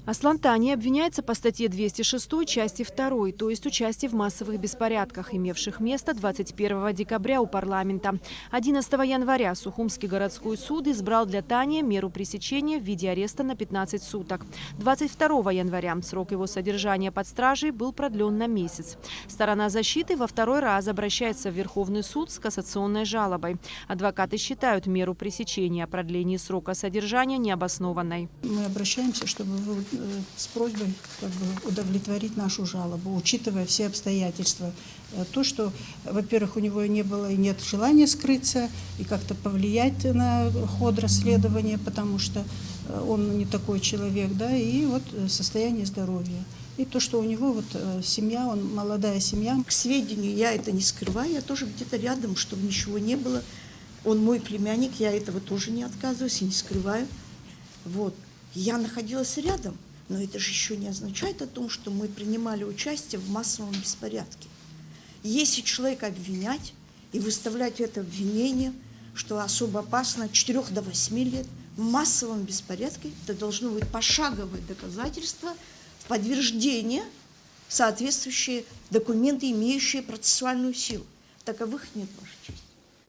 Аслан Тани обвиняется по статье 206 части 2, то есть участие в массовых беспорядках, имевших место 21 декабря у парламента. 11 января Сухумский городской суд избрал для Тани меру пресечения в виде ареста на 15 суток. 22 января срок его содержания под стражей был продлен на месяц. Сторона защиты во второй раз обращается в Верховный суд с кассационной жалобой. Адвокаты считают меру пресечения о продлении срока содержания необоснованной. Мы обращаемся, чтобы с просьбой удовлетворить нашу жалобу, учитывая все обстоятельства. То, что, во-первых, у него не было и нет желания скрыться и как-то повлиять на ход расследования, потому что он не такой человек, да, и вот состояние здоровья. И то, что у него вот семья, он молодая семья. К сведению, я это не скрываю, я тоже где-то рядом, чтобы ничего не было. Он мой племянник, я этого тоже не отказываюсь и не скрываю. Вот. Я находилась рядом, но это же еще не означает о том, что мы принимали участие в массовом беспорядке. Если человека обвинять и выставлять это обвинение, что особо опасно от 4 до 8 лет, в массовом беспорядке это должно быть пошаговое доказательство, в подтверждение соответствующие документы, имеющие процессуальную силу. Таковых нет, Ваша честь.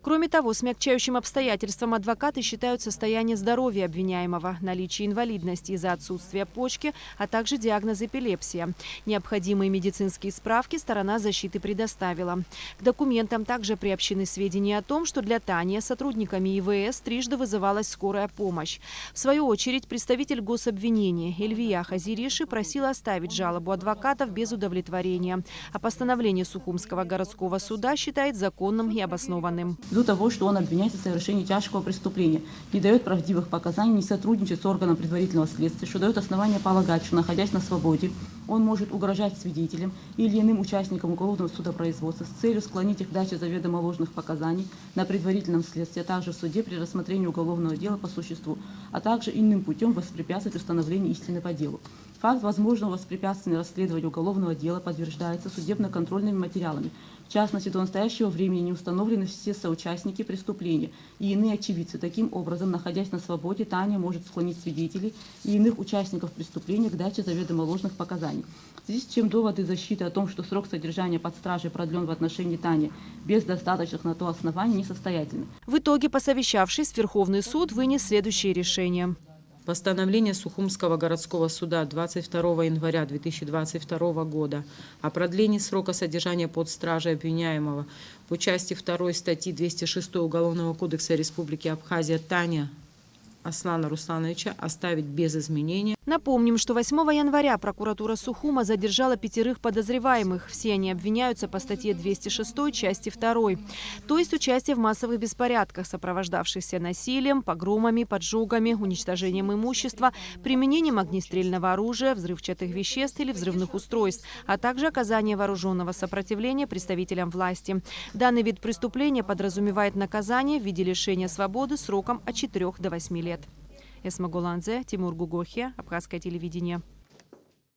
Кроме того, смягчающим обстоятельством адвокаты считают состояние здоровья обвиняемого, наличие инвалидности из-за отсутствия почки, а также диагноз эпилепсия. Необходимые медицинские справки сторона защиты предоставила. К документам также приобщены сведения о том, что для Тани сотрудниками ИВС трижды вызывалась скорая помощь. В свою очередь, представитель гособвинения Эльвия Хазириши просила оставить жалобу адвокатов без удовлетворения. А постановление Сухумского городского суда считает законным и обоснованным. Ввиду того, что он обвиняется в совершении тяжкого преступления, не дает правдивых показаний, не сотрудничает с органом предварительного следствия, что дает основание полагать, что, находясь на свободе, он может угрожать свидетелям или иным участникам уголовного судопроизводства с целью склонить их к даче заведомо ложных показаний на предварительном следствии, а также в суде при рассмотрении уголовного дела по существу, а также иным путем воспрепятствовать установлению истины по делу. Факт возможного воспрепятствования расследованию уголовного дела подтверждается судебно-контрольными материалами. В частности, до настоящего времени не установлены все соучастники преступления и иные очевидцы. Таким образом, находясь на свободе, Таня может склонить свидетелей и иных участников преступления к даче заведомо ложных показаний. В связи с чем доводы защиты о том, что срок содержания под стражей продлен в отношении Тани без достаточных на то оснований, несостоятельны. В итоге, посовещавшись, Верховный суд вынес следующее решение. Постановление Сухумского городского суда 22 января 2022 года о продлении срока содержания под стражей обвиняемого по части 2 статьи 206 Уголовного кодекса Республики Абхазия Таня Аслана Руслановича оставить без изменения. Напомним, что 8 января прокуратура Сухума задержала 5 подозреваемых. Все они обвиняются по статье 206 части 2, то есть участие в массовых беспорядках, сопровождавшихся насилием, погромами, поджогами, уничтожением имущества, применением огнестрельного оружия, взрывчатых веществ или взрывных устройств, а также оказание вооруженного сопротивления представителям власти. Данный вид преступления подразумевает наказание в виде лишения свободы сроком от 4 до 8 лет. Эсма Голанзе, Тимур Гугохи, Абхазское телевидение.